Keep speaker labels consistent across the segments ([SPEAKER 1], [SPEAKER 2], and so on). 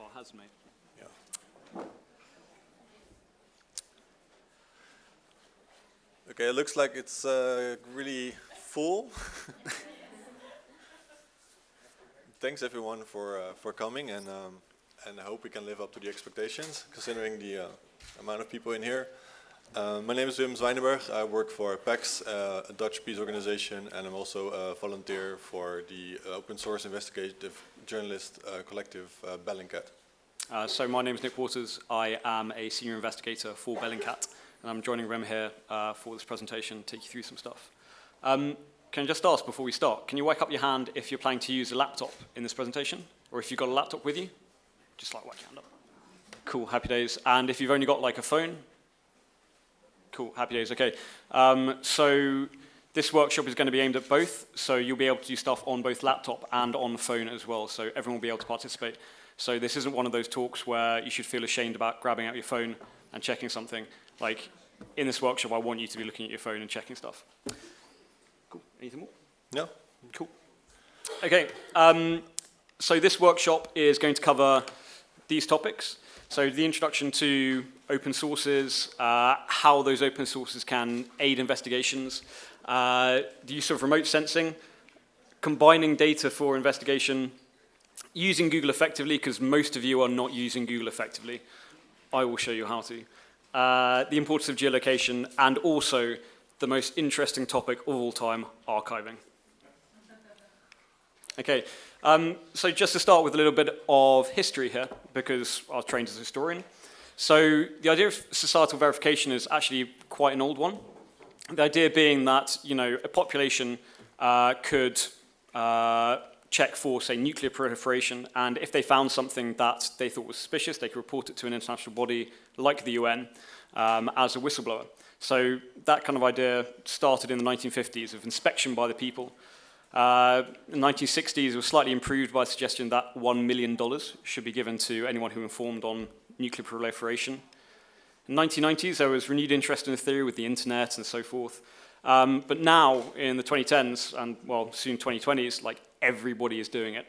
[SPEAKER 1] far has, mate.
[SPEAKER 2] Yeah. Okay, it looks like it's really full. Thanks everyone for coming, and I hope we can live up to the expectations, considering the amount of people in here. My name is Wim Zwijnenburg. I work for PAX, a Dutch peace organization, and I'm also a volunteer for the open source investigative journalist collective Bellingcat.
[SPEAKER 1] So my name is Nick Waters. I am a senior investigator for Bellingcat, and I'm joining Rem here for this presentation, take you through some stuff. Can I just ask before we start, can you wake up your hand if you're planning to use a laptop in this presentation? Or if you've got a laptop with you? Just like wake your hand up. Cool, happy days. And if you've only got like a phone? Cool, happy days, okay. So this workshop is going to be aimed at both, so you'll be able to do stuff on both laptop and on phone as well, so everyone will be able to participate. So this isn't one of those talks where you should feel ashamed about grabbing out your phone and checking something. Like, in this workshop, I want you to be looking at your phone and checking stuff. Cool, anything more?
[SPEAKER 2] No.
[SPEAKER 1] Cool. Okay, so this workshop is going to cover these topics. So the introduction to open sources, how those open sources can aid investigations, the use of remote sensing, combining data for investigation, using Google effectively, because most of you are not using Google effectively. I will show you how to. The importance of geolocation, and also the most interesting topic of all time, archiving. Okay, so just to start with a little bit of history here, because I was trained as a historian. So the idea of societal verification is actually quite an old one. The idea being that, you know, a population could check for, say, nuclear proliferation, and if they found something that they thought was suspicious, they could report it to an international body like the UN as a whistleblower. So that kind of idea started in the 1950s of inspection by the people. In the 1960s, it was slightly improved by the suggestion that $1 million should be given to anyone who informed on nuclear proliferation. In the 1990s, there was renewed interest in the theory with the internet and so forth. But now, in the 2010s, and well, soon 2020s, like everybody is doing it.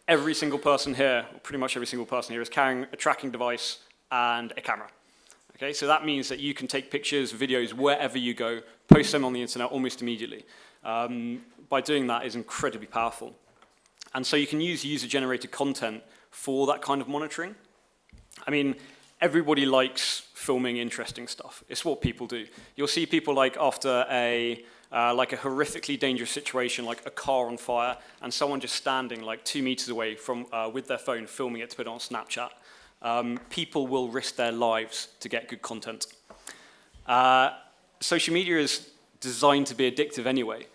[SPEAKER 1] Every single person here, or pretty much every single person here, is carrying a tracking device and a camera. Okay, so that means that you can take pictures, videos, wherever you go, post them on the internet almost immediately. By doing that is incredibly powerful. And so you can use user-generated content for that kind of monitoring. I mean, everybody likes filming interesting stuff. It's what people do. You'll see people like after a horrifically dangerous situation, like a car on fire, and someone just standing like 2 meters away from with their phone, filming it to put it on Snapchat. People will risk their lives to get good content. Social media is designed to be addictive anyway.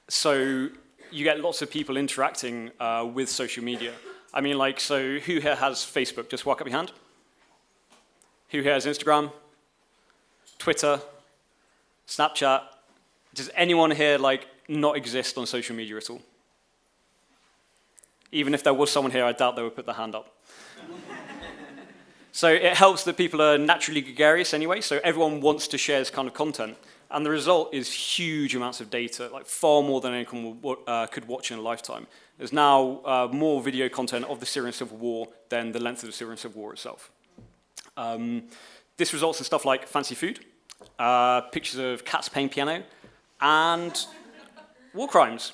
[SPEAKER 1] So you get lots of people interacting with social media. I mean, like, so who here has Facebook? Just walk up your hand. Who here has Instagram? Twitter? Snapchat? Does anyone here, like, not exist on social media at all? Even if there was someone here, I doubt they would put their hand up. So it helps that people are naturally gregarious anyway, so everyone wants to share this kind of content. And the result is huge amounts of data, like far more than anyone could watch in a lifetime. There's now more video content of the Syrian civil war than the length of the Syrian civil war itself. This results in stuff like fancy food, pictures of cats playing piano, and war crimes.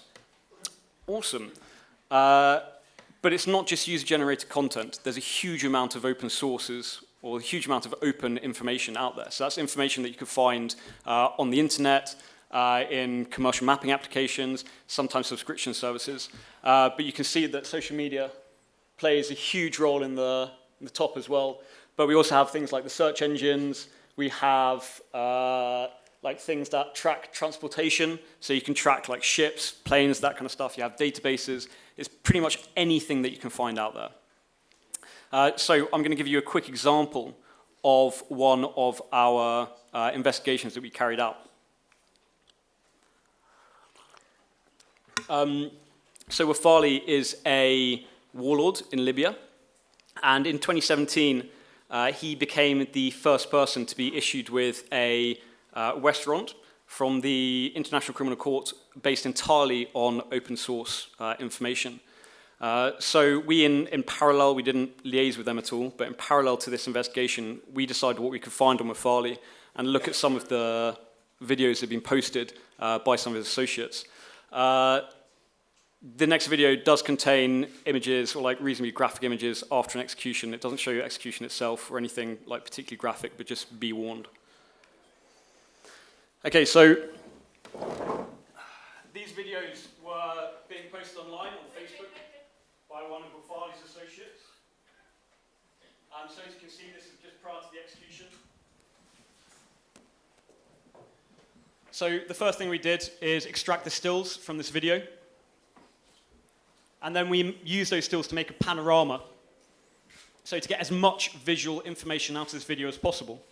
[SPEAKER 1] Awesome. But it's not just user-generated content. There's a huge amount of open sources, or a huge amount of open information out there. So that's information that you could find on the internet, in commercial mapping applications, sometimes subscription services. But you can see that social media plays a huge role in the top as well. But we also have things like the search engines. We have like things that track transportation. So you can track like ships, planes, that kind of stuff. You have databases. It's pretty much anything that you can find out there. So I'm going to give you a quick example of one of our investigations that we carried out. So Wafali is a warlord in Libya, and in 2017 he became the first person to be issued with a restaurant from the International Criminal Court based entirely on open source information. So we, in parallel, we didn't liaise with them at all, but in parallel to this investigation, we decided what we could find on Wafali and look at some of the videos that have been posted by some of his associates. The next video does contain images, or like reasonably graphic images after an execution. It doesn't show you execution itself or anything like particularly graphic, but just be warned. Okay, so these videos were being posted online on Facebook by one of Wafali's associates. So as you can see, this is just prior to the execution. So the first thing we did is extract the stills from this video. And then we use those stills to make a panorama. So to get as much visual information out of this video as possible.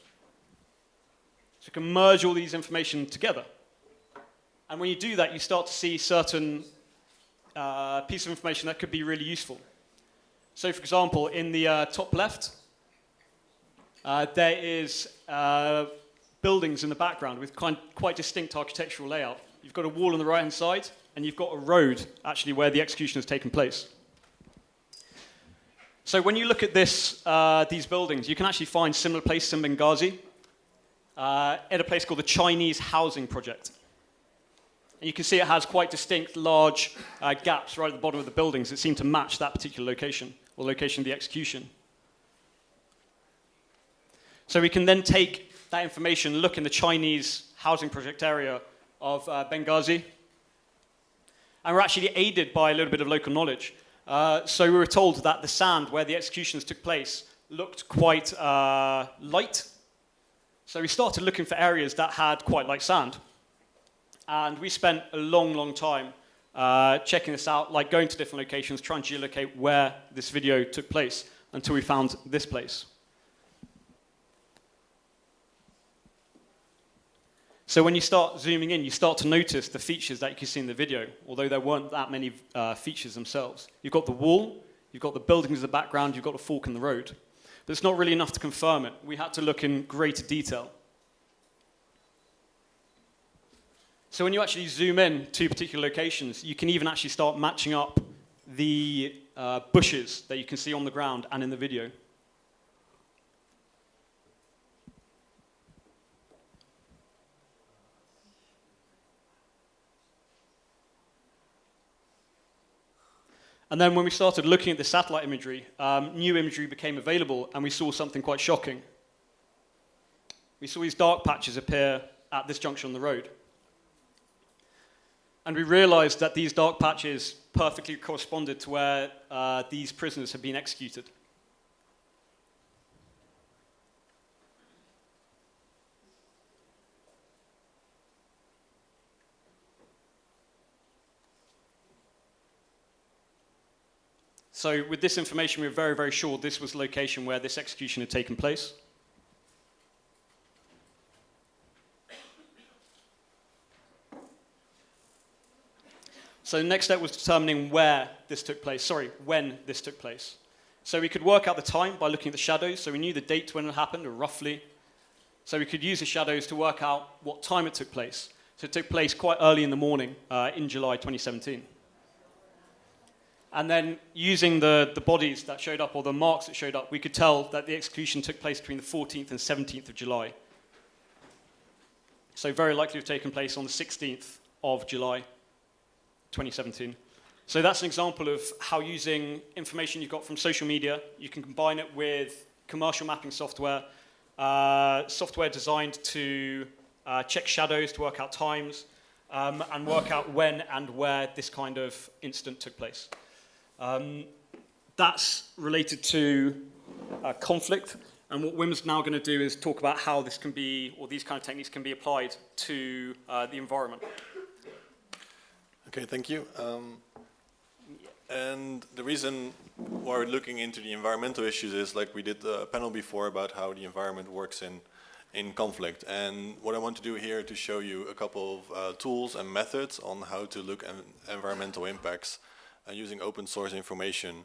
[SPEAKER 1] So we can merge all these information together. And when you do that, you start to see certain pieces of information that could be really useful. So for example, in the top left, there is buildings in the background with quite distinct architectural layout. You've got a wall on the right-hand side, and you've got a road, actually, where the execution has taken place. So when you look at these buildings, you can actually find similar places in Benghazi, at a place called the Chinese Housing Project. And you can see it has quite distinct, large gaps right at the bottom of the buildings that seem to match that particular location, or location of the execution. So we can then take that information, look in the Chinese Housing Project area of Benghazi, and we're actually aided by a little bit of local knowledge. So we were told that the sand where the executions took place looked quite light. So we started looking for areas that had quite light sand. And we spent a long, long time checking this out, like going to different locations, trying to geolocate where this video took place, until we found this place. So when you start zooming in, you start to notice the features that you can see in the video, although there weren't that many features themselves. You've got the wall, you've got the buildings in the background, you've got the fork in the road. But it's not really enough to confirm it. We had to look in greater detail. So when you actually zoom in to particular locations, you can even actually start matching up the bushes that you can see on the ground and in the video. And then when we started looking at the satellite imagery, new imagery became available, and we saw something quite shocking. We saw these dark patches appear at this junction on the road. And we realized that these dark patches perfectly corresponded to where these prisoners had been executed. So with this information, we were very, very sure this was the location where this execution had taken place. So the next step was determining when this took place. So we could work out the time by looking at the shadows. So we knew the date when it happened, or roughly. So we could use the shadows to work out what time it took place. So it took place quite early in the morning in July 2017. And then using the bodies that showed up, or the marks that showed up, we could tell that the execution took place between the 14th and 17th of July. So very likely to have taken place on the 16th of July 2017. So that's an example of how, using information you've got from social media, you can combine it with commercial mapping software, software designed to check shadows, to work out times, and work out when and where this kind of incident took place. That's related to conflict, and what Wim's now going to do is talk about how this can be, or these kind of techniques can be applied to the environment.
[SPEAKER 2] Okay, thank you. And the reason why we're looking into the environmental issues is, like we did a panel before about how the environment works in conflict. And what I want to do here to show you a couple of tools and methods on how to look at environmental impacts using open source information.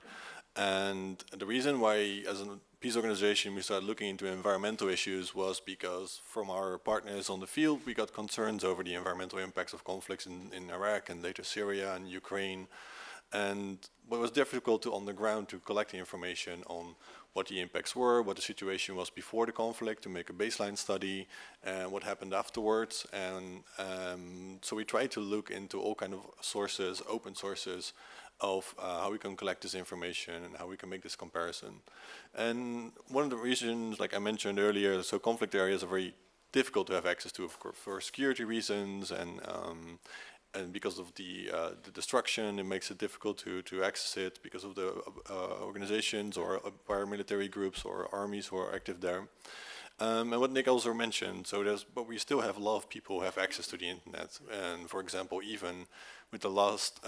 [SPEAKER 2] And the reason why, as a peace organization, we started looking into environmental issues was because from our partners on the field, we got concerns over the environmental impacts of conflicts in Iraq and later Syria and Ukraine. And what was difficult to on the ground to collect the information on what the impacts were, what the situation was before the conflict, to make a baseline study, and what happened afterwards. And so we tried to look into all kind of sources, open sources, of how we can collect this information and how we can make this comparison. And one of the reasons, like I mentioned earlier, so conflict areas are very difficult to have access to, of course, for security reasons, and because of the destruction, it makes it difficult to access it because of the organizations or paramilitary groups or armies who are active there. And what Nick also mentioned, but we still have a lot of people who have access to the internet. And for example, even with the last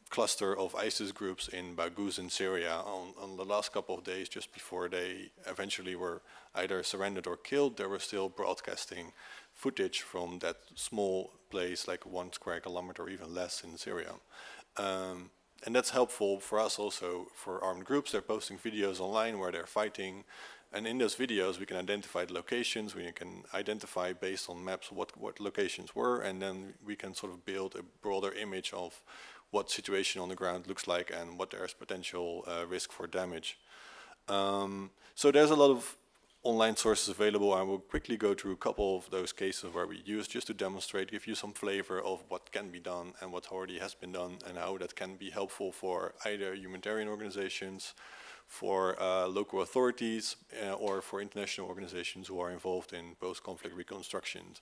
[SPEAKER 2] cluster of ISIS groups in Baghouz in Syria, on the last couple of days, just before they eventually were either surrendered or killed, they were still broadcasting footage from that small place, like 1 square kilometer or even less in Syria. And that's helpful for us also, for armed groups. They're posting videos online where they're fighting. And in those videos, we can identify the locations, we can identify based on maps what locations were, and then we can sort of build a broader image of what situation on the ground looks like and what there's potential risk for damage. So there's a lot of online sources available. I will quickly go through a couple of those cases where we use just to demonstrate, give you some flavor of what can be done and what already has been done, and how that can be helpful for either humanitarian organizations, for local authorities, or for international organizations who are involved in post-conflict reconstructions.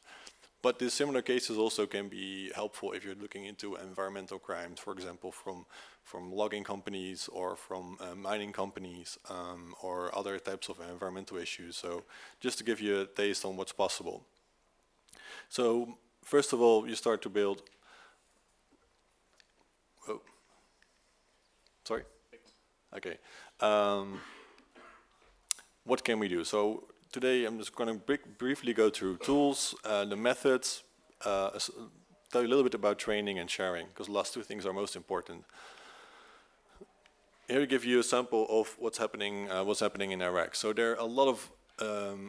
[SPEAKER 2] But these similar cases also can be helpful if you're looking into environmental crimes, for example, from logging companies or from mining companies, or other types of environmental issues. So just to give you a taste on what's possible. So first of all, you start to build. Oh, sorry. Okay. What can we do? So today I'm just going to briefly go through tools, the methods, tell you a little bit about training and sharing, because the last two things are most important. Here we give you a sample of what's happening in Iraq. So there are a lot of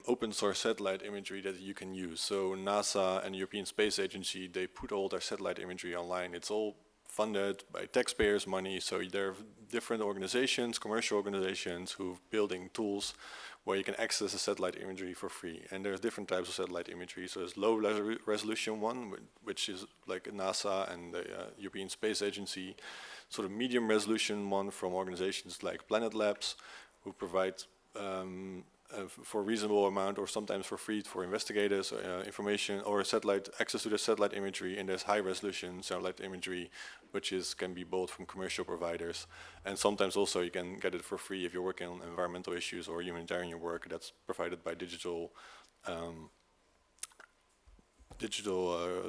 [SPEAKER 2] open source satellite imagery that you can use. So NASA and the European Space Agency, they put all their satellite imagery online. It's all funded by taxpayers' money. So there are different organizations, commercial organizations, who are building tools where you can access the satellite imagery for free. And there's different types of satellite imagery. So there's low resolution one, which is like NASA and the European Space Agency. Sort of medium resolution one from organizations like Planet Labs, who provide for a reasonable amount or sometimes for free for investigators information or satellite access to the satellite imagery. And there's high resolution satellite imagery, which can be bought from commercial providers. And sometimes also you can get it for free if you're working on environmental issues or humanitarian work. That's provided by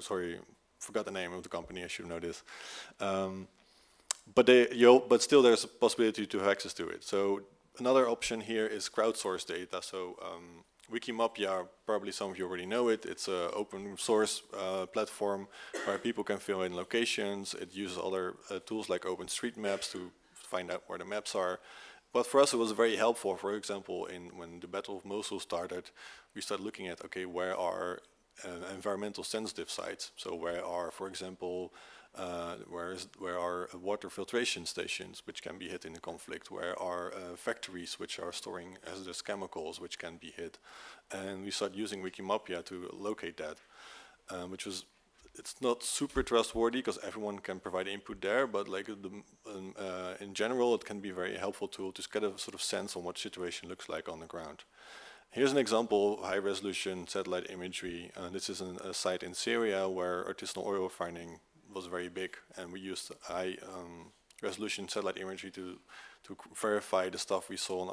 [SPEAKER 2] sorry, forgot the name of the company, I should know this. But still there's a possibility to have access to it. So another option here is crowdsourced data. So Wikimapia, probably some of you already know it. It's an open source platform where people can fill in locations. It uses other tools like OpenStreetMaps to find out where the maps are. But for us, it was very helpful. For example, when the Battle of Mosul started, we started looking at, okay, where are environmental sensitive sites? So where are, for example, where are water filtration stations which can be hit in the conflict? Where are factories which are storing hazardous chemicals which can be hit? And we started using Wikimapia to locate that, it's not super trustworthy because everyone can provide input there, but like in general, it can be a very helpful tool to get a sort of sense on what situation looks like on the ground. Here's an example of high-resolution satellite imagery. This is a site in Syria where artisanal oil refining was very big, and we used high-resolution satellite imagery to verify the stuff we saw on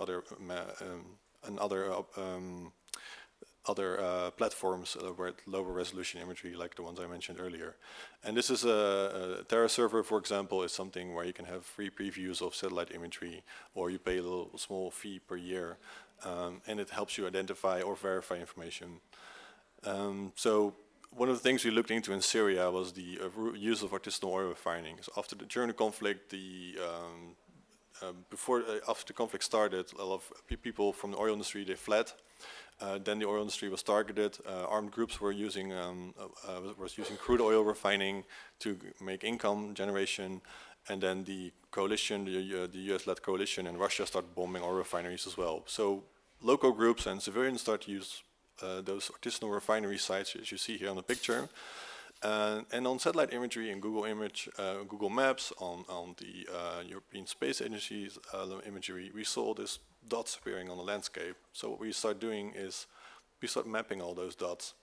[SPEAKER 2] other platforms where lower resolution imagery, like the ones I mentioned earlier. And this is a Terra server, for example, is something where you can have free previews of satellite imagery, or you pay a little small fee per year, and it helps you identify or verify information. So one of the things we looked into in Syria was the use of artisanal oil refining. So during the conflict, after the conflict started, a lot of people from the oil industry, they fled. Then the oil industry was targeted. Armed groups were using crude oil refining to make income generation, And then the coalition, the US-led coalition in Russia started bombing oil refineries as well. So local groups and civilians start to use those artisanal refinery sites, as you see here on the picture. And on satellite imagery and Google Maps, on the European Space Agency's imagery, we saw these dots appearing on the landscape. So what we start doing is we start mapping all those dots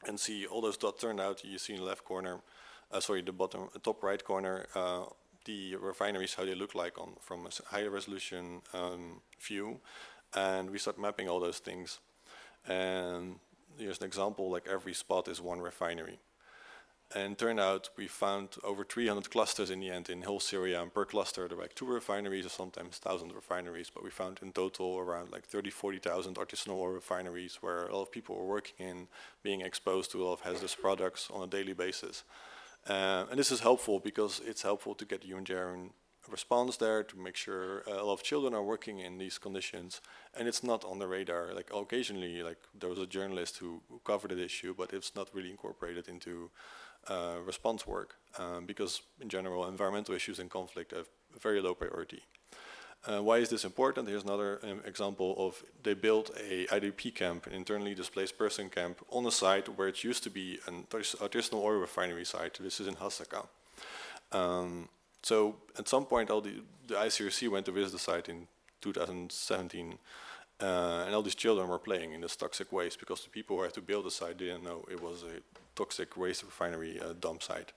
[SPEAKER 2] and see all those dots turned out. You see in the left corner, the top right corner, the refineries, how they look like from a high resolution view. And we start mapping all those things. And here's an example, like every spot is one refinery. And turned out we found over 300 clusters in the end in whole Syria, and per cluster there were like 2 refineries or sometimes 1,000 refineries, but we found in total around like 40,000 artisanal oil refineries where a lot of people were working in, being exposed to a lot of hazardous products on a daily basis. And this is helpful because it's helpful to get humanitarian response there, to make sure a lot of children are working in these conditions, and it's not on the radar. Like occasionally, like there was a journalist who covered the issue, but it's not really incorporated into response work because in general environmental issues and conflict have very low priority. Why is this important? Here's another example of they built a IDP camp, an internally displaced person camp, on a site where it used to be an artisanal oil refinery site. This is in Hasaka. So at some point the ICRC went to visit the site in 2017 and all these children were playing in this toxic waste because the people who had to build the site didn't know it was a toxic waste refinery dump site.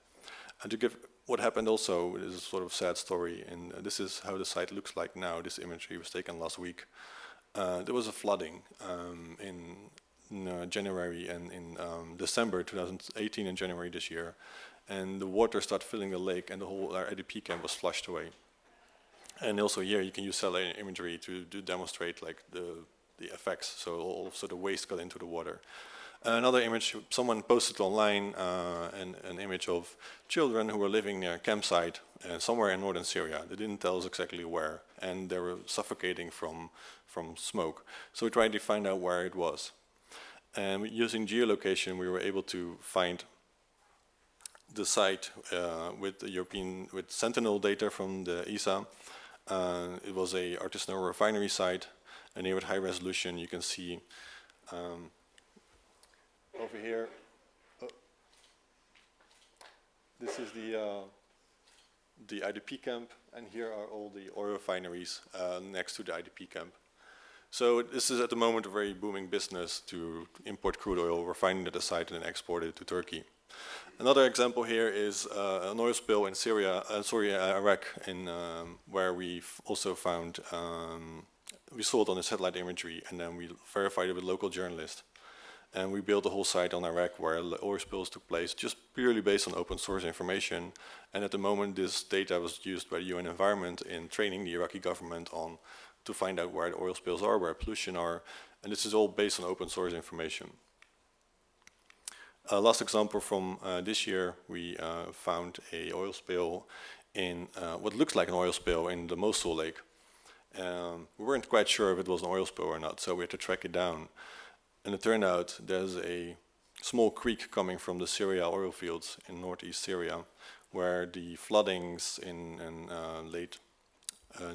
[SPEAKER 2] And to give what happened also is a sort of sad story, and this is how the site looks like now. This imagery was taken last week. There was a flooding in January and in December 2018 and January this year, and the water started filling the lake and the whole IDP camp was flushed away. And also here you can use satellite imagery to demonstrate like the effects. So also the waste got into the water. Another image, someone posted online an image of children who were living near a campsite somewhere in northern Syria. They didn't tell us exactly where, and they were suffocating from smoke. So we tried to find out where it was. And using geolocation, we were able to find the site with Sentinel data from the ESA. It was a artisanal refinery site, and here with high resolution you can see over here. This is the IDP camp, and here are all the oil refineries next to the IDP camp. So this is at the moment a very booming business to import crude oil, refining at the site, and then export it to Turkey. Another example here is an oil spill in Iraq, where we've also found, we saw it on the satellite imagery, and then we verified it with local journalists. And we built a whole site on Iraq where oil spills took place, just purely based on open source information. And at the moment, this data was used by the UN Environment in training the Iraqi government on to find out where the oil spills are, where pollution are, and this is all based on open source information. Last example from this year, we found a oil spill in what looks like an oil spill in the Mosul Lake. We weren't quite sure if it was an oil spill or not, so we had to track it down. And it turned out there's a small creek coming from the Syria oil fields in northeast Syria, where the floodings in late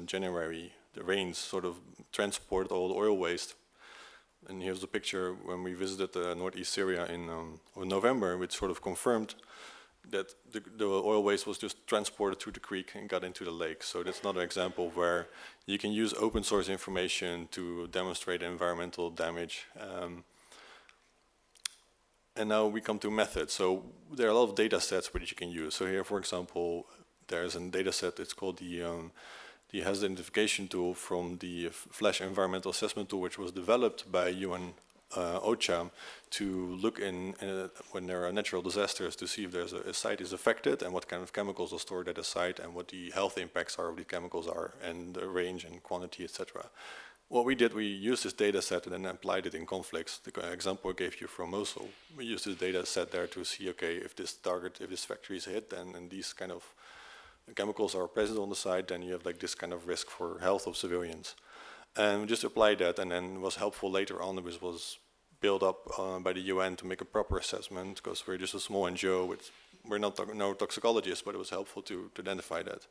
[SPEAKER 2] January, the rains sort of transported all the oil waste. And here's the picture when we visited northeast Syria in November, which sort of confirmed that the oil waste was just transported through the creek and got into the lake. So that's another example where you can use open source information to demonstrate environmental damage. And now we come to methods. So there are a lot of data sets which you can use. So here, for example, there's a data set, it's called the hazard identification tool from the Flash Environmental Assessment Tool, which was developed by UN OCHA to look in when there are natural disasters to see if there's a site is affected and what kind of chemicals are stored at a site and what the health impacts are of the chemicals are and the range and quantity, etc. What we did, we used this data set and then applied it in conflicts. The example I gave you from Mosul, we used this data set there to see, okay, if this target, if this factory is hit and these kind of chemicals are present on the site, then you have like this kind of risk for health of civilians. And we just applied that, and then it was helpful later on. It was built up by the UN to make a proper assessment, because we're just a small NGO with we're not no toxicologists, but it was helpful to identify that.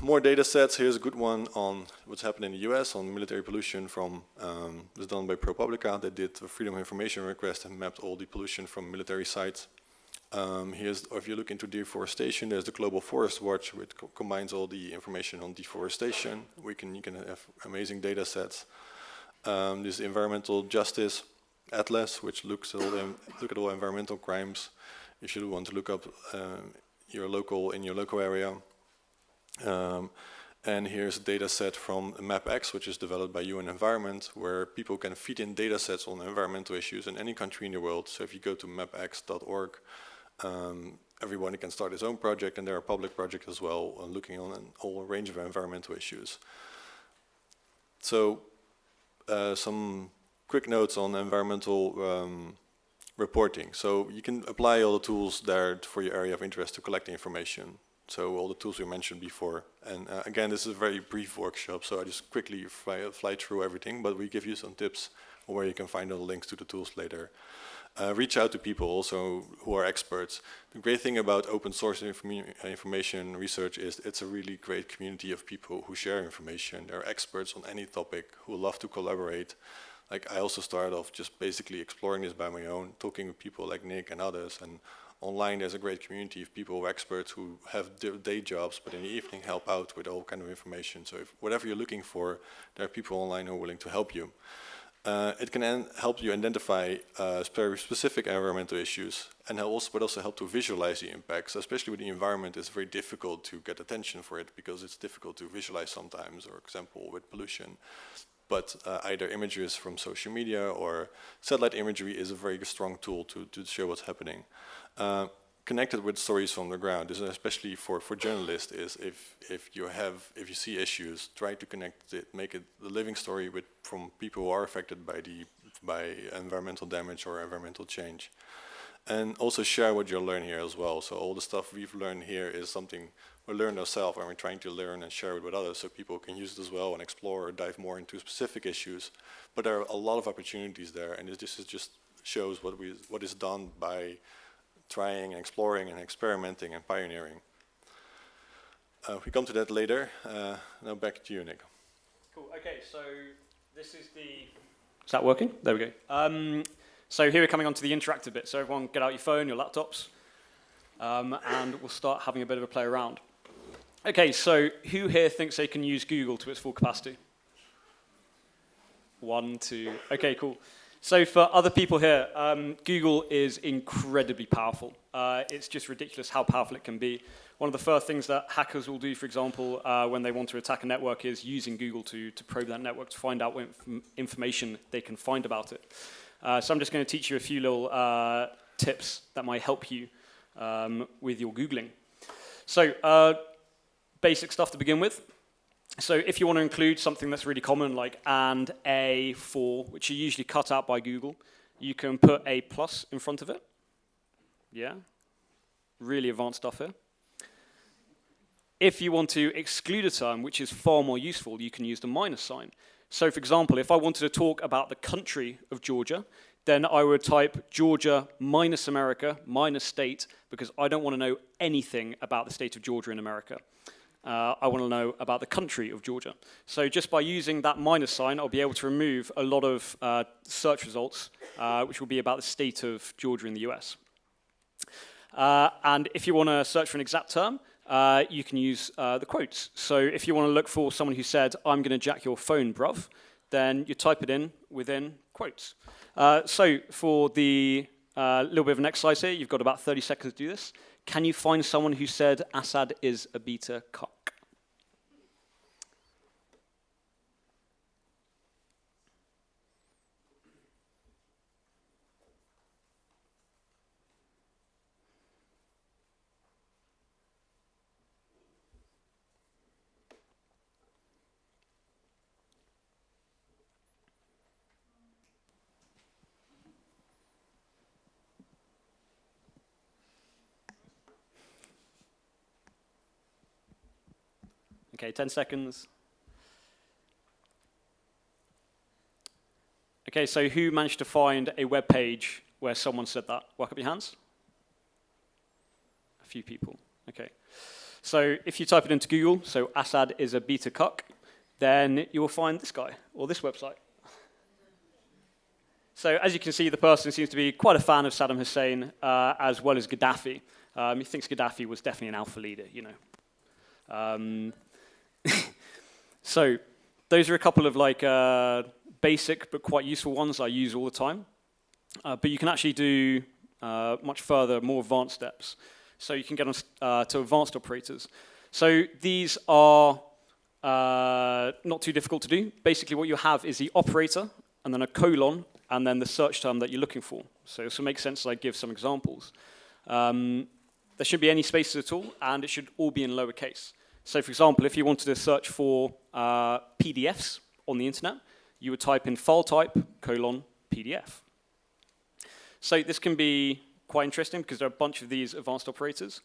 [SPEAKER 2] More data sets. Here's a good one on what's happened in the US on military pollution from, was done by ProPublica. They did a Freedom of Information request and mapped all the pollution from military sites. Here's, if you look into deforestation, there's the Global Forest Watch, which combines all the information on deforestation. You can have amazing data sets. This Environmental Justice Atlas, which looks at look at all environmental crimes. If you want to look up in your local area. And here's a data set from MapX, which is developed by UN Environment, where people can feed in data sets on environmental issues in any country in the world. So if you go to mapx.org, everyone can start his own project, and there are public projects as well, looking on a whole range of environmental issues. So some quick notes on environmental reporting. So you can apply all the tools there for your area of interest to collect the information. So all the tools we mentioned before. And again, this is a very brief workshop, so I just quickly fly through everything, but we give you some tips on where you can find all the links to the tools later. Reach out to people also who are experts. The great thing about open source information research is it's a really great community of people who share information. They're experts on any topic who love to collaborate. Like I also started off just basically exploring this by my own, talking with people like Nick and others, and online there's a great community of people, experts who have day jobs, but in the evening help out with all kind of information. So if whatever you're looking for, there are people online who are willing to help you. It can help you identify very specific environmental issues, and but also help to visualize the impacts, especially with the environment. It's very difficult to get attention for it because it's difficult to visualize sometimes, or example with pollution. But either images from social media or satellite imagery is a very strong tool to show what's happening. Connected with stories from the ground, this is especially for journalists, is if you see issues, try to connect it, make it the living story from people who are affected by environmental damage or environmental change. And also share what you'll learn here as well. So all the stuff we've learned here is something we learned ourselves, and we're trying to learn and share it with others so people can use it as well and explore or dive more into specific issues. But there are a lot of opportunities there, and this just shows what is done by trying and exploring and experimenting and pioneering. We come to that later. Now back to you, Nick.
[SPEAKER 1] Cool. Okay, so this is the... Is that working? There we go. So here we're coming on to the interactive bit. So everyone get out your phone, your laptops, and we'll start having a bit of a play around. Okay, so who here thinks they can use Google to its full capacity? 1, 2. Okay, cool. So for other people here, Google is incredibly powerful. It's just ridiculous how powerful it can be. One of the first things that hackers will do, for example, when they want to attack a network is using Google to probe that network to find out what information they can find about it. So I'm just going to teach you a few little tips that might help you with your Googling. So basic stuff to begin with. So if you want to include something that's really common, like and, a, for, which are usually cut out by Google, you can put a plus in front of it. Yeah, really advanced stuff here. If you want to exclude a term, which is far more useful, you can use the minus sign. So for example, if I wanted to talk about the country of Georgia, then I would type Georgia minus America minus state, because I don't want to know anything about the state of Georgia in America. I want to know about the country of Georgia. So just by using that minus sign, I'll be able to remove a lot of search results, which will be about the state of Georgia in the US. And if you want to search for an exact term, you can use the quotes. So if you want to look for someone who said, "I'm going to jack your phone, bruv," then you type it in within quotes. So for the little bit of an exercise here, you've got about 30 seconds to do this. Can you find someone who said Assad is a beta cock? Okay, 10 seconds. Okay, so who managed to find a web page where someone said that? Walk up your hands. few people. Okay. So if you type it into Google, so Assad is a beta cuck, then you will find this guy, or this website. So as you can see, the person seems to be quite a fan of Saddam Hussein, as well as Gaddafi. He thinks Gaddafi was definitely an alpha leader, you know. So those are a couple of like basic but quite useful ones I use all the time. But you can actually do much further, more advanced steps. So you can get on to advanced operators. So these are not too difficult to do. Basically what you have is the operator, and then a colon, and then the search term that you're looking for. So this will make sense as I give some examples. There shouldn't be any spaces at all, and it should all be in lowercase. So for example, if you wanted to search for PDFs on the internet, you would type in file type, colon, PDF. So this can be quite interesting because there are a bunch of these advanced operators.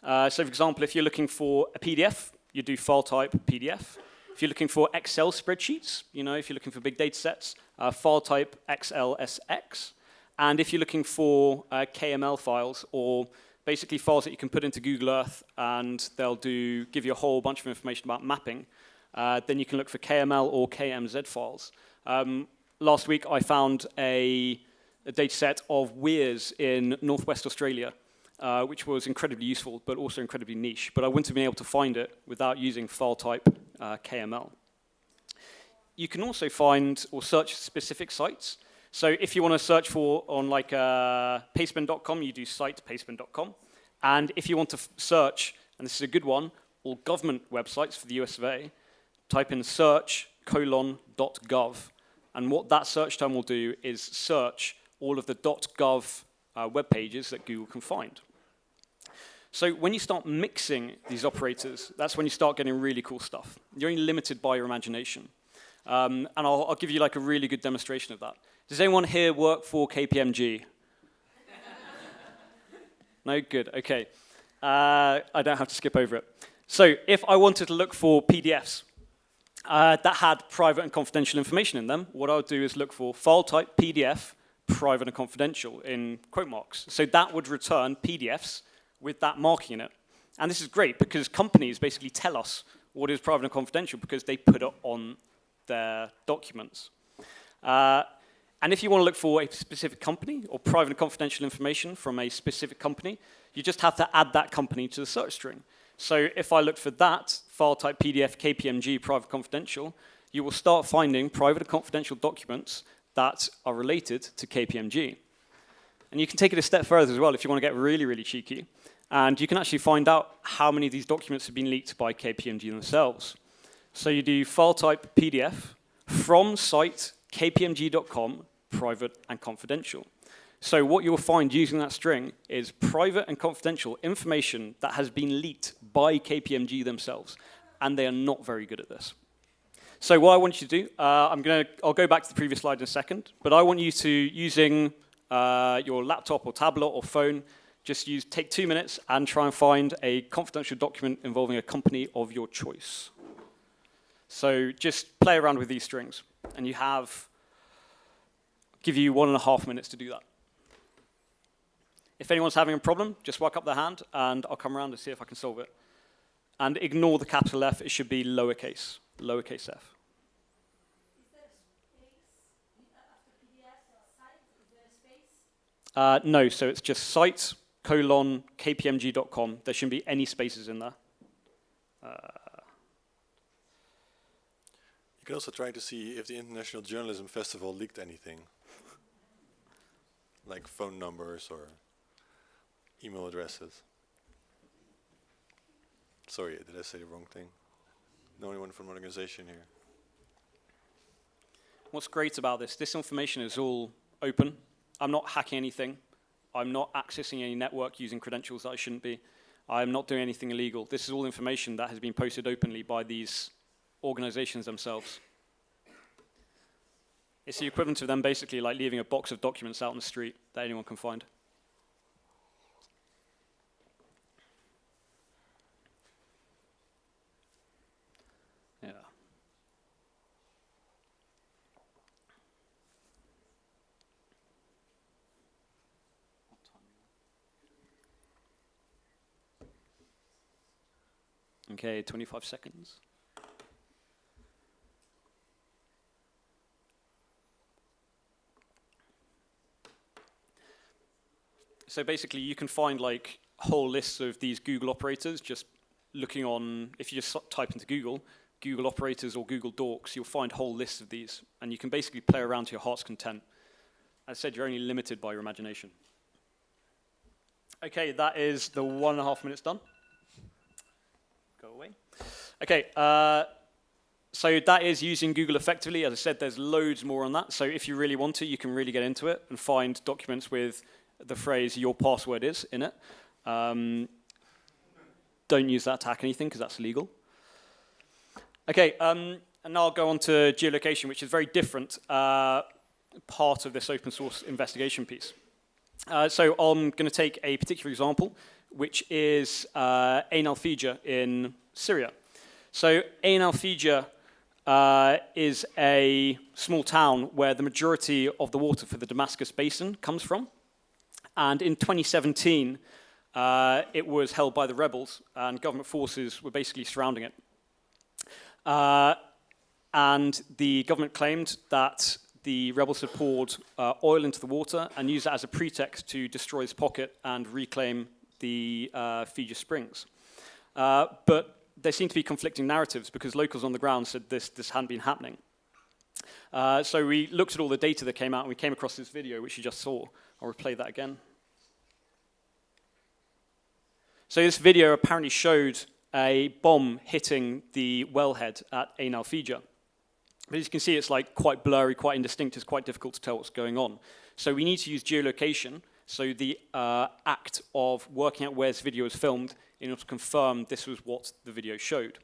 [SPEAKER 1] So for example, if you're looking for a PDF, you do file type PDF. If you're looking for Excel spreadsheets, you know, if you're looking for big data sets, file type XLSX. And if you're looking for KML files, or basically files that you can put into Google Earth and they'll give you a whole bunch of information about mapping, then you can look for KML or KMZ files. Last week I found a data set of weirs in northwest Australia, which was incredibly useful, but also incredibly niche. But I wouldn't have been able to find it without using file type KML. You can also find or search specific sites. So if you want to search for on like pastebin.com, you do site pastebin.com. And if you want to search, and this is a good one, all government websites for the US of A, type in search:.gov. And what that search term will do is search all of the .gov web pages that Google can find. So when you start mixing these operators, that's when you start getting really cool stuff. You're only limited by your imagination. And I'll give you like a really good demonstration of that. Does anyone here work for KPMG? No? Good, okay. I don't have to skip over it. So if I wanted to look for PDFs that had private and confidential information in them, what I would do is look for file type PDF, private and confidential in quote marks. So that would return PDFs with that marking in it. And this is great because companies basically tell us what is private and confidential because they put it on their documents. And if you want to look for a specific company or private and confidential information from a specific company, you just have to add that company to the search string. So if I look for that, file type PDF, KPMG, private confidential, you will start finding private and confidential documents that are related to KPMG. And you can take it a step further as well if you want to get really, really cheeky. And you can actually find out how many of these documents have been leaked by KPMG themselves. So you do file type PDF from site kpmg.com, private and confidential. So what you'll find using that string is private and confidential information that has been leaked by KPMG themselves. And they are not very good at this. So what I want you to do, I'll go back to the previous slide in a second, but I want you to, using your laptop or tablet or phone, just take 2 minutes and try and find a confidential document involving a company of your choice. So just play around with these strings, and give you 1.5 minutes to do that. If anyone's having a problem, just whack up their hand, and I'll come around and see if I can solve it. And ignore the capital F, it should be lowercase f.
[SPEAKER 3] Is there a space after PDF or site? Is there a space?
[SPEAKER 1] No, so it's just site, kpmg.com. There shouldn't be any spaces in there.
[SPEAKER 2] You can also try to see if the International Journalism Festival leaked anything. Like phone numbers or email addresses. Sorry, did I say the wrong thing? No anyone from an organization here.
[SPEAKER 1] What's great about this information is all open. I'm not hacking anything. I'm not accessing any network using credentials that I shouldn't be. I'm not doing anything illegal. This is all information that has been posted openly by these organizations themselves. It's the equivalent of them basically like leaving a box of documents out on the street that anyone can find. Yeah. Okay, 25 seconds. So basically, you can find like whole lists of these Google operators just looking on, if you just type into Google operators or Google Docs, you'll find whole lists of these, and you can basically play around to your heart's content. As I said, you're only limited by your imagination. Okay, that is the 1.5 minutes done. Go away. Okay, so that is using Google effectively. As I said, there's loads more on that. So if you really want to, you can really get into it and find documents with the phrase "your password is" in it. Don't use that to hack anything because that's illegal. Okay, and now I'll go on to geolocation, which is a very different part of this open source investigation piece. So I'm going to take a particular example, which is Ain al-Fija in Syria. So Ain al-Fija is a small town where the majority of the water for the Damascus Basin comes from. And in 2017, it was held by the rebels, and government forces were basically surrounding it. And the government claimed that the rebels had poured oil into the water and used that as a pretext to destroy this pocket and reclaim the Fija Springs. But there seemed to be conflicting narratives because locals on the ground said this hadn't been happening. So we looked at all the data that came out and we came across this video, which you just saw. I'll replay that again. So this video apparently showed a bomb hitting the wellhead at Ain al-Fija. But as you can see, it's like quite blurry, quite indistinct. It's quite difficult to tell what's going on. So we need to use geolocation, so the act of working out where this video was filmed in order to confirm this was what the video showed.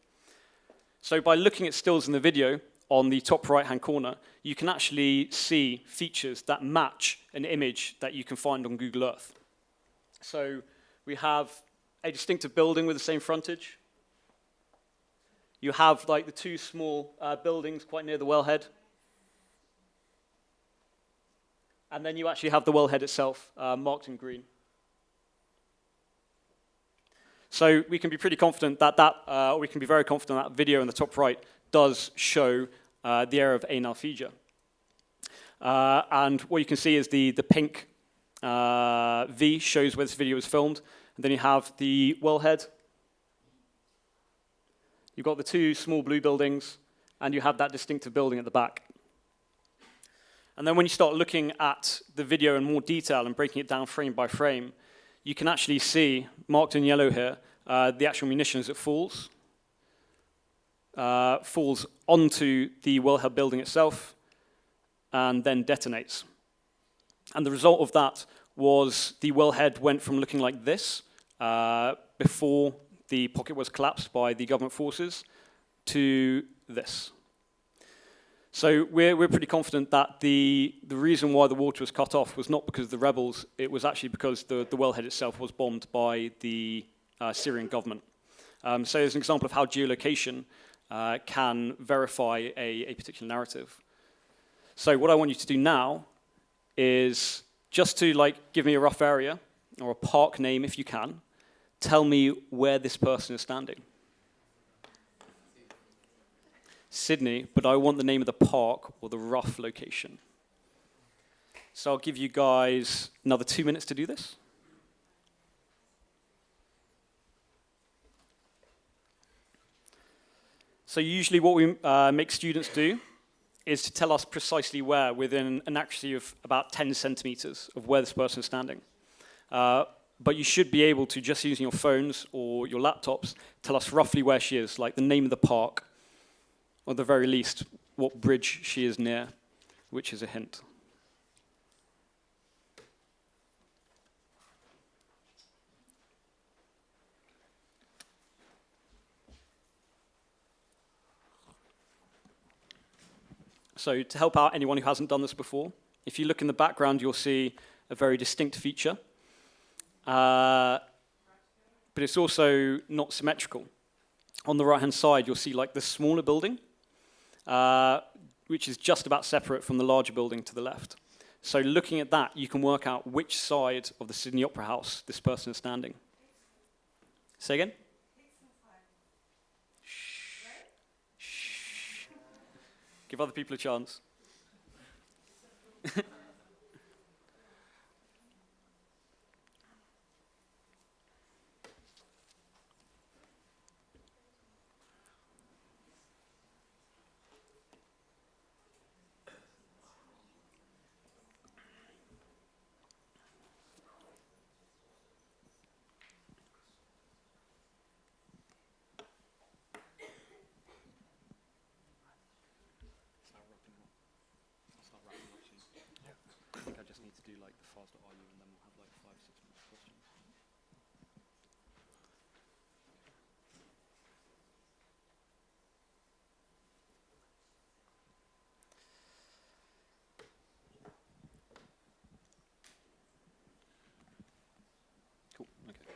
[SPEAKER 1] So by looking at stills in the video, on the top right-hand corner, you can actually see features that match an image that you can find on Google Earth. So we have a distinctive building with the same frontage. You have like the two small buildings quite near the wellhead. And then you actually have the wellhead itself marked in green. So we can be pretty confident that we can be very confident that video in the top right does show the area of Ain al-Fija. And what you can see is the pink V shows where this video was filmed. And then you have the wellhead. You've got the two small blue buildings, and you have that distinctive building at the back. And then when you start looking at the video in more detail and breaking it down frame by frame, you can actually see, marked in yellow here, the actual munition as it falls onto the wellhead building itself, and then detonates. And the result of that was the wellhead went from looking like this before the pocket was collapsed by the government forces to this. So we're pretty confident that the reason why the water was cut off was not because of the rebels, it was actually because the wellhead itself was bombed by the Syrian government. So there's an example of how geolocation can verify a particular narrative. So what I want you to do now is just to give me a rough area, or a park name if you can, tell me where this person is standing. Sydney, but I want the name of the park or the rough location. So I'll give you guys another 2 minutes to do this. So usually what we make students do is to tell us precisely where, within an accuracy of about 10 centimeters of where this person is standing. But you should be able to, just using your phones or your laptops, tell us roughly where she is, like the name of the park, or at the very least, what bridge she is near, which is a hint. So to help out anyone who hasn't done this before, if you look in the background, you'll see a very distinct feature. But it's also not symmetrical. On the right-hand side, you'll see the smaller building, which is just about separate from the larger building to the left. So looking at that, you can work out which side of the Sydney Opera House this person is standing. Say again? Give other people a chance. I think I just need to do like the fast.ru and then we'll have like 5-6 minutes of questions. Cool, okay.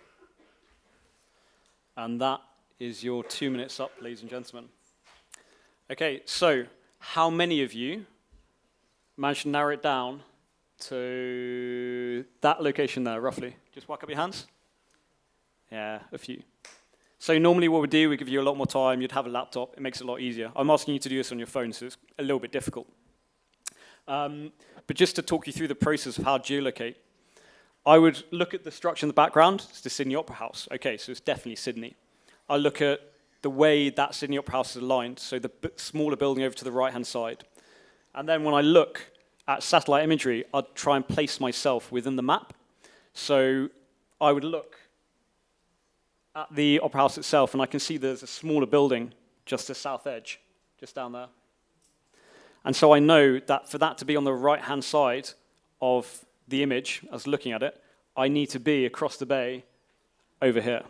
[SPEAKER 1] And that is your 2 minutes up, ladies and gentlemen. Okay, so how many of you managed to narrow it down to that location there, roughly? Just whack up your hands. Yeah, a few. So normally what we do, we give you a lot more time, you'd have a laptop, it makes it a lot easier. I'm asking you to do this on your phone, so it's a little bit difficult. But just to talk you through the process of how to geolocate, I would look at the structure in the background. It's the Sydney Opera House. Okay, so it's definitely Sydney. I look at the way that Sydney Opera House is aligned, so the smaller building over to the right-hand side. And then when I look at satellite imagery, I'd try and place myself within the map. So I would look at the Opera House itself, and I can see there's a smaller building just the south edge, just down there. And so I know that for that to be on the right-hand side of the image, as looking at it, I need to be across the bay over here.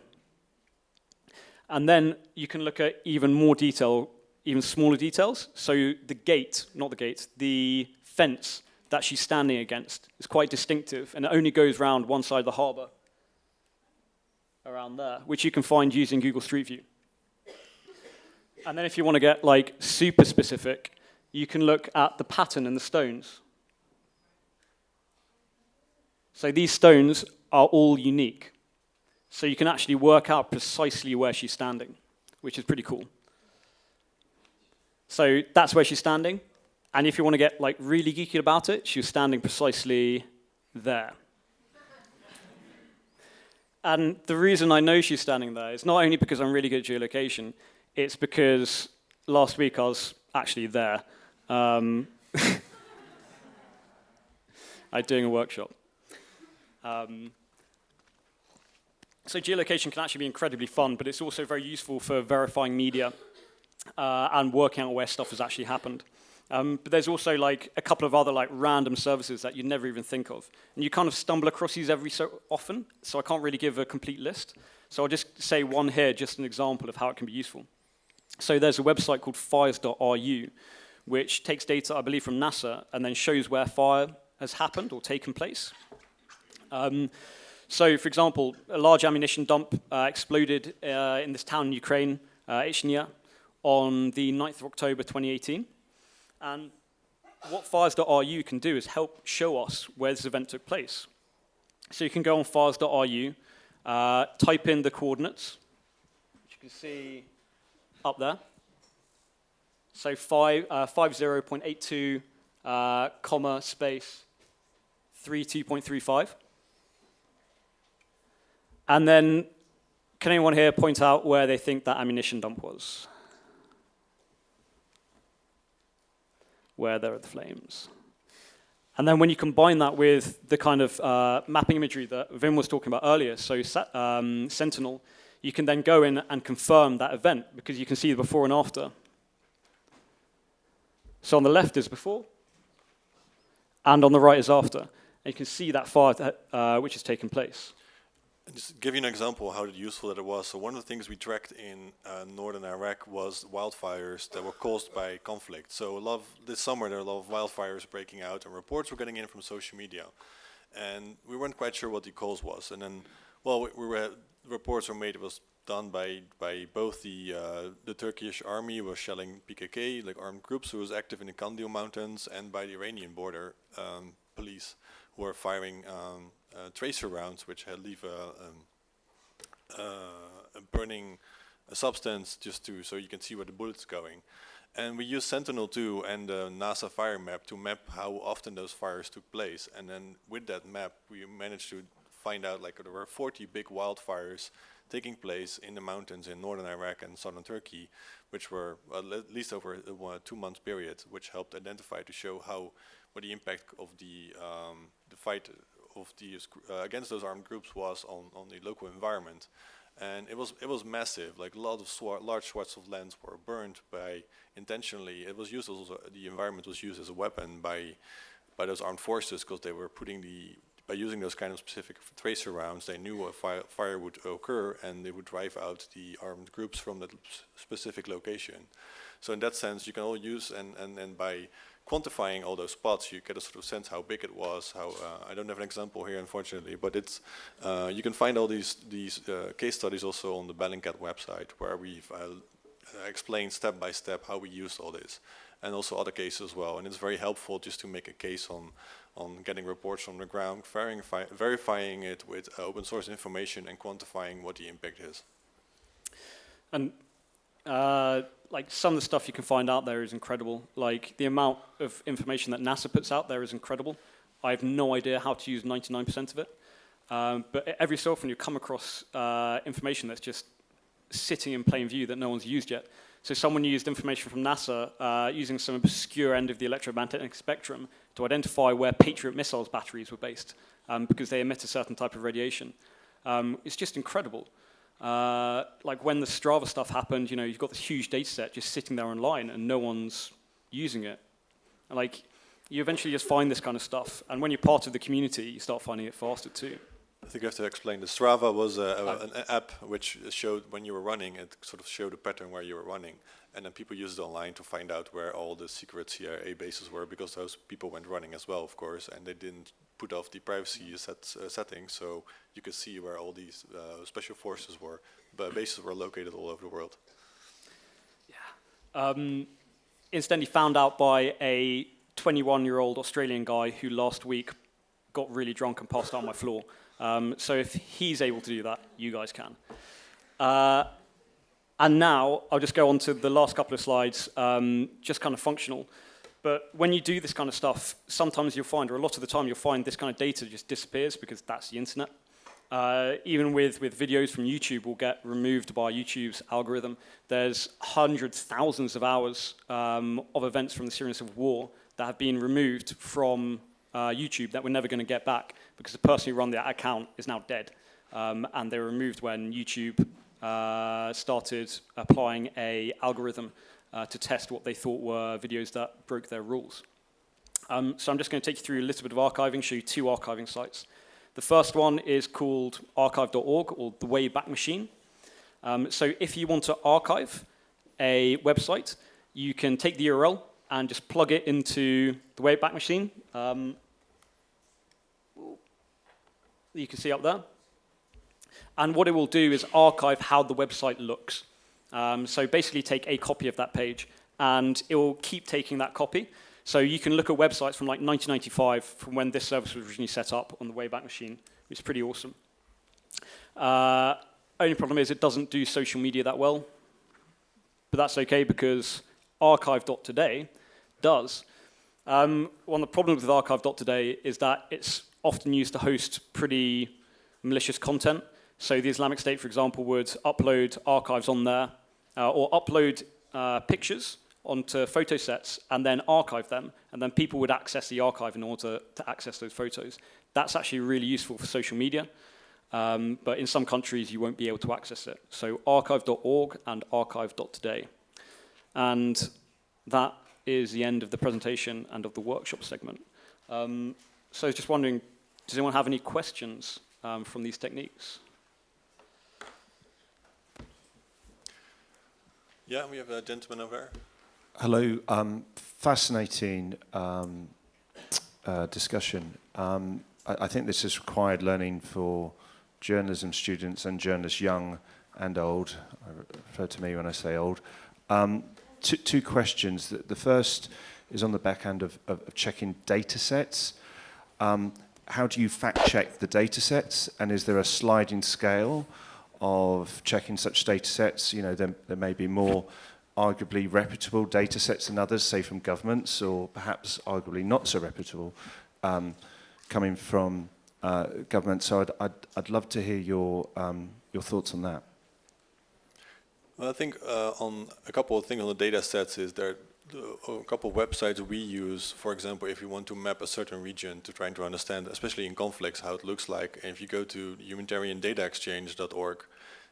[SPEAKER 1] And then you can look at even more detail, even smaller details. So the gate, not the gate, the fence that she's standing against is quite distinctive, and it only goes round one side of the harbour, around there, which you can find using Google Street View. And then if you want to get like super specific, you can look at the pattern in the stones. So these stones are all unique. So you can actually work out precisely where she's standing, which is pretty cool. So that's where she's standing. And if you want to get like really geeky about it, she's standing precisely there. And the reason I know she's standing there is not only because I'm really good at geolocation, it's because last week I was actually there. I was doing a workshop. So geolocation can actually be incredibly fun, but it's also very useful for verifying media and working out where stuff has actually happened. But there's also like a couple of other like random services that you'd never even think of. And you kind of stumble across these every so often, so I can't really give a complete list. So I'll just say one here, just an example of how it can be useful. So there's a website called fires.ru, which takes data, I believe, from NASA and then shows where fire has happened or taken place. So, for example, a large ammunition dump exploded in this town in Ukraine, Ichnya, on the 9th of October 2018. And what fires.ru can do is help show us where this event took place. So you can go on fires.ru, type in the coordinates, which you can see up there. So 50.82, comma, space, 32.35. And then, can anyone here point out where they think that ammunition dump was? Where there are the flames. And then when you combine that with the kind of mapping imagery that Wim was talking about earlier, so Sentinel, you can then go in and confirm that event because you can see the before and after. So on the left is before, and on the right is after. And you can see that fire which has taken place.
[SPEAKER 2] And just to give you an example of how useful that it was. So one of the things we tracked in northern Iraq was wildfires that were caused by conflict. So this summer there were a lot of wildfires breaking out, and reports were getting in from social media. And we weren't quite sure what the cause was. And then, well, reports were made. It was done by both the Turkish army was shelling PKK, like armed groups who was active in the Kandil Mountains, and by the Iranian border police who were firing tracer rounds, which leave a burning substance so you can see where the bullet's going. And we used Sentinel-2 and the NASA fire map to map how often those fires took place. And then with that map, we managed to find out like there were 40 big wildfires taking place in the mountains in northern Iraq and southern Turkey, which were at least over a 2-month period, which helped identify to show what the impact of the fight of the against those armed groups was on the local environment. And it was massive. Like a lot of large swaths of land were burned by intentionally. It was used as the environment was used as a weapon by those armed forces, because they were by using those kind of specific tracer rounds, they knew a fire would occur and they would drive out the armed groups from that specific location. So in that sense, you can all use and by quantifying all those spots, you get a sort of sense how big it was. I don't have an example here, unfortunately, but it's you can find all these case studies also on the Bellingcat website, where we've explained step by step how we use all this, and also other cases as well. And it's very helpful just to make a case on getting reports from the ground, verifying it with open source information, and quantifying what the impact is.
[SPEAKER 1] And like some of the stuff you can find out there is incredible. Like the amount of information that NASA puts out there is incredible. I have no idea how to use 99% of it. But every so often you come across information that's just sitting in plain view that no one's used yet. So someone used information from NASA using some obscure end of the electromagnetic spectrum to identify where Patriot missiles batteries were based, because they emit a certain type of radiation. It's just incredible. Like when the Strava stuff happened, you've got this huge data set just sitting there online and no one's using it. And like, you eventually just find this kind of stuff, and when you're part of the community, you start finding it faster too.
[SPEAKER 2] I think I have to explain. The Strava was an app which showed when you were running, it sort of showed a pattern where you were running. And then people used it online to find out where all the secret CIA bases were, because those people went running as well, of course, and they didn't put off the privacy settings, so you could see where all these special forces were. But bases were located all over the world.
[SPEAKER 1] Yeah. Incidentally found out by a 21-year-old Australian guy who last week got really drunk and passed out on my floor. So if he's able to do that, you guys can. And now I'll just go on to the last couple of slides, just kind of functional. But when you do this kind of stuff, sometimes you'll find, or a lot of the time you'll find this kind of data just disappears because that's the internet. Even with videos from YouTube will get removed by YouTube's algorithm. There's hundreds, thousands of hours of events from the Syrian civil war that have been removed from YouTube that we're never going to get back, because the person who ran that account is now dead. And they were removed when YouTube started applying an algorithm to test what they thought were videos that broke their rules. So I'm just going to take you through a little bit of archiving, show you 2 archiving sites. The first one is called archive.org, or the Wayback Machine. So if you want to archive a website, you can take the URL and just plug it into the Wayback Machine. You can see up there. And what it will do is archive how the website looks. So basically take a copy of that page, and it will keep taking that copy. So you can look at websites from like 1995, from when this service was originally set up on the Wayback Machine, which is pretty awesome. Only problem is it doesn't do social media that well. But that's okay, because archive.today does. One of the problems with archive.today is that it's often used to host pretty malicious content. So the Islamic State, for example, would upload archives on there, or upload pictures onto photo sets and then archive them, and then people would access the archive in order to access those photos. That's actually really useful for social media, but in some countries you won't be able to access it. So archive.org and archive.today. And that is the end of the presentation and of the workshop segment. So I was just wondering, does anyone have any questions from these techniques?
[SPEAKER 2] Yeah, we have a gentleman over there.
[SPEAKER 4] Hello, fascinating discussion. I think this has required learning for journalism students and journalists young and old. I refer to me when I say old. Two questions. The first is on the back end of checking data sets. How do you fact check the data sets, and is there a sliding scale of checking such data sets? There may be more arguably reputable data sets than others, say from governments, or perhaps arguably not so reputable, coming from government. So I'd love to hear your thoughts on that.
[SPEAKER 2] Well, I think on a couple of things on the data sets is there a couple of websites we use, for example, if you want to map a certain region to trying to understand, especially in conflicts, how it looks like. And if you go to humanitariandataexchange.org,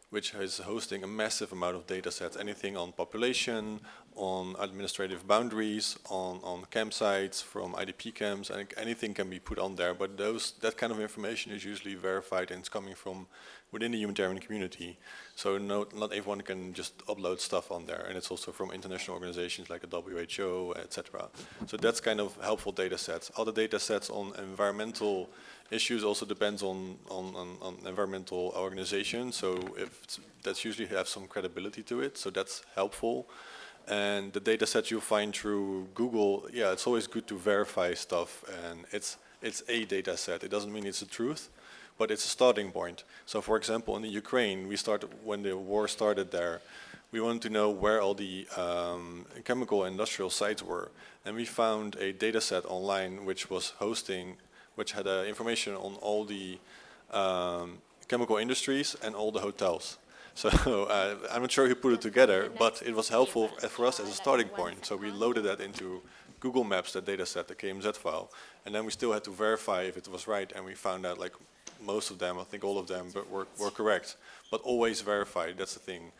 [SPEAKER 2] which is hosting a massive amount of data sets, anything on population, on administrative boundaries, on campsites from IDP camps, and anything can be put on there. But that kind of information is usually verified and it's coming from within the humanitarian community. So not everyone can just upload stuff on there, and it's also from international organizations like the WHO, etc. So that's kind of helpful data sets. Other data sets on environmental issues also depends on environmental organization. So that's usually have some credibility to it. So that's helpful. And the data sets you find through Google, yeah, it's always good to verify stuff. And it's a data set. It doesn't mean it's the truth, but it's a starting point. So for example, in the Ukraine, when the war started there, we wanted to know where all the chemical and industrial sites were. And we found a data set online which had information on all the chemical industries and all the hotels. So I'm not sure who put it together, but it was helpful for us as a starting point. So we loaded that into Google Maps, that data set, the KMZ file, and then we still had to verify if it was right, and we found out like most of them, I think all of them, but were correct. But always verify, that's the thing.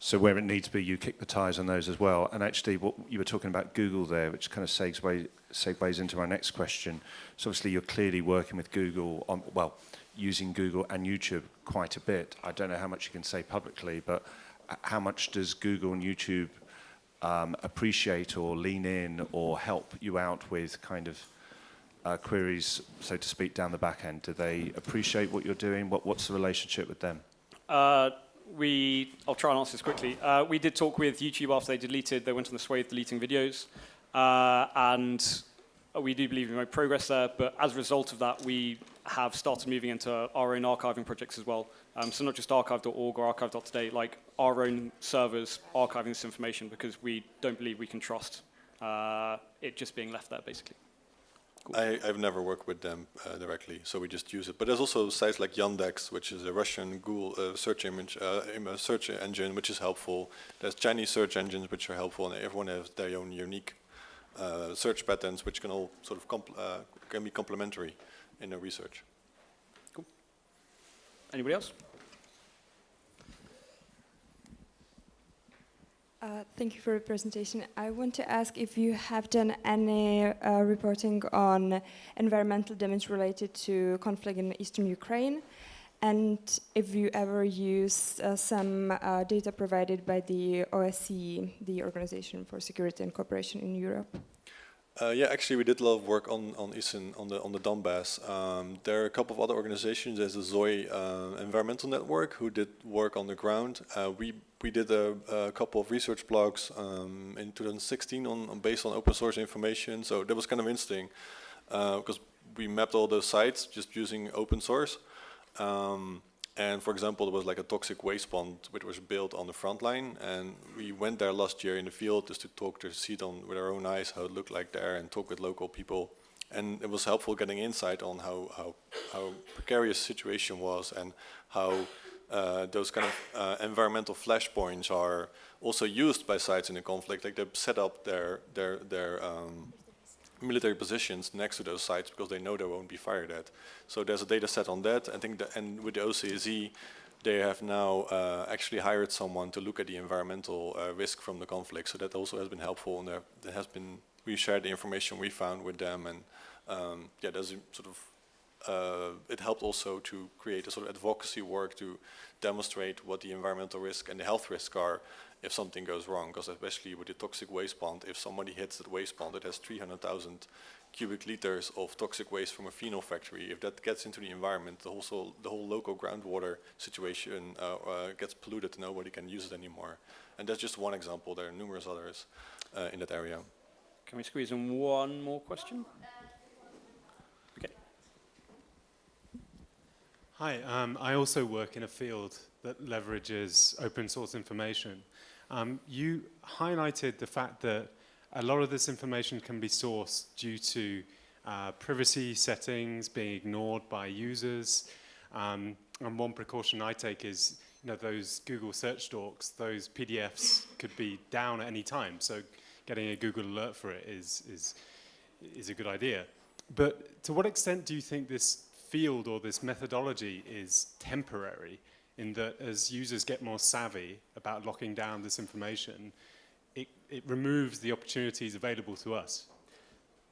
[SPEAKER 4] So where it needs to be, you kick the tires on those as well. And actually, what you were talking about Google there, which kind of segues into our next question. So obviously, you're clearly working with Google on, well, using Google and YouTube quite a bit. I don't know how much you can say publicly, but how much does Google and YouTube appreciate or lean in or help you out with kind of queries, so to speak, down the back end? Do they appreciate what you're doing? What's the relationship with them?
[SPEAKER 1] I'll try and answer this quickly. We did talk with YouTube after they went on the sway of deleting videos, and we do believe we made progress there, but as a result of that, we have started moving into our own archiving projects as well. So not just archive.org or archive.today, like our own servers archiving this information because we don't believe we can trust it just being left there, basically. Cool.
[SPEAKER 2] I've never worked with them directly, so we just use it. But there's also sites like Yandex, which is a Russian Google search engine, which is helpful. There's Chinese search engines, which are helpful, and everyone has their own unique search patterns, which can all sort of can be complementary in their research.
[SPEAKER 1] Cool. Anybody else?
[SPEAKER 5] Thank you for the presentation. I want to ask if you have done any reporting on environmental damage related to conflict in eastern Ukraine, and if you ever use some data provided by the OSCE, the Organization for Security and Cooperation in Europe.
[SPEAKER 2] Yeah, actually, we did a lot of work on the Donbass. There are a couple of other organizations. There's the ZOI Environmental Network who did work on the ground. We did a couple of research blogs in 2016 based on open source information. So that was kind of interesting because we mapped all those sites just using open source. And for example, there was like a toxic waste pond which was built on the front line, and we went there last year in the field just to see it with our own eyes how it looked like there and talk with local people. And it was helpful getting insight on how precarious the situation was and how those kind of environmental flashpoints are also used by sites in the conflict. Like they set up their military positions next to those sites because they know they won't be fired at. So there's a data set on that. I think and with the OCSE, they have now actually hired someone to look at the environmental risk from the conflict. So that also has been helpful. And we shared the information we found with them, and yeah, there's a sort of it helped also to create a sort of advocacy work to demonstrate what the environmental risk and the health risk are if something goes wrong, because especially with the toxic waste pond, if somebody hits that waste pond, it has 300,000 cubic liters of toxic waste from a phenol factory. If that gets into the environment, the whole local groundwater situation gets polluted and nobody can use it anymore. And that's just one example. There are numerous others in that area.
[SPEAKER 1] Can we squeeze in one more question? Okay.
[SPEAKER 6] Hi, I also work in a field that leverages open source information. You highlighted the fact that a lot of this information can be sourced due to privacy settings being ignored by users. And one precaution I take is, those Google search docs, those PDFs could be down at any time. So getting a Google alert for it is a good idea. But to what extent do you think this field or this methodology is temporary, in that as users get more savvy about locking down this information, it removes the opportunities available to us?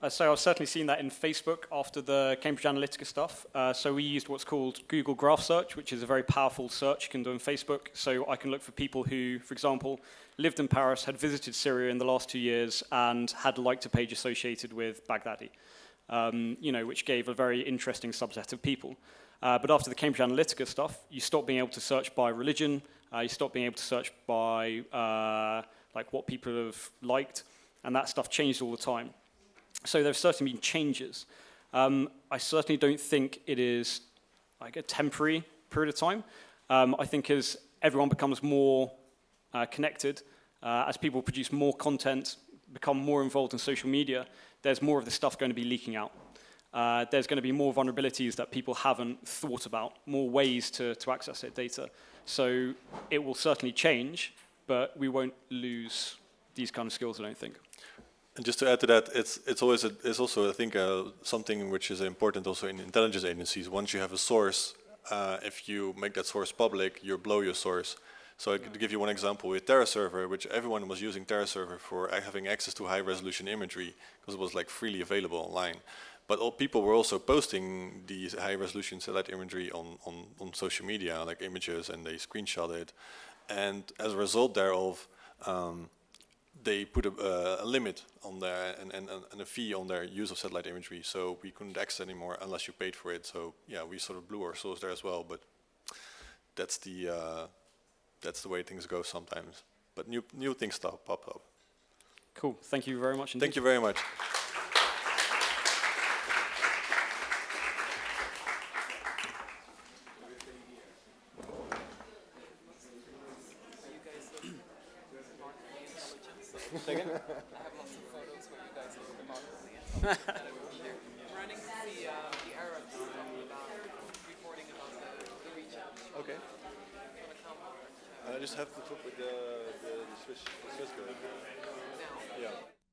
[SPEAKER 1] So I've certainly seen that in Facebook after the Cambridge Analytica stuff. So we used what's called Google Graph Search, which is a very powerful search you can do on Facebook. So I can look for people who, for example, lived in Paris, had visited Syria in the last 2 years, and had liked a page associated with Baghdadi, which gave a very interesting subset of people. But after the Cambridge Analytica stuff, you stop being able to search by religion, you stop being able to search by what people have liked, and that stuff changed all the time. So there have certainly been changes. I certainly don't think it is like a temporary period of time. I think as everyone becomes more connected, as people produce more content, become more involved in social media, there's more of this stuff going to be leaking out. There's going to be more vulnerabilities that people haven't thought about, more ways to access their data. So it will certainly change, but we won't lose these kind of skills, I don't think.
[SPEAKER 2] And just to add to that, it's also I think something which is important also in intelligence agencies. Once you have a source, if you make that source public, you blow your source. So to give you one example with TerraServer, which everyone was using TerraServer for having access to high resolution imagery because it was like freely available online. But all people were also posting these high resolution satellite imagery on social media, like images, and they screenshot it. And as a result thereof, they put a limit on their and a fee on their use of satellite imagery, so we couldn't access anymore unless you paid for it. So yeah, we sort of blew our source there as well. But that's the way things go sometimes. But new things pop up.
[SPEAKER 1] Cool. Thank you very much indeed.
[SPEAKER 2] Thank you very much.
[SPEAKER 7] Again? I have lots of photos where you guys look remarkably running to see the Arabs about reporting about the region.
[SPEAKER 2] Okay. I just have to talk with the Swiss guy.
[SPEAKER 7] Now.
[SPEAKER 2] Yeah.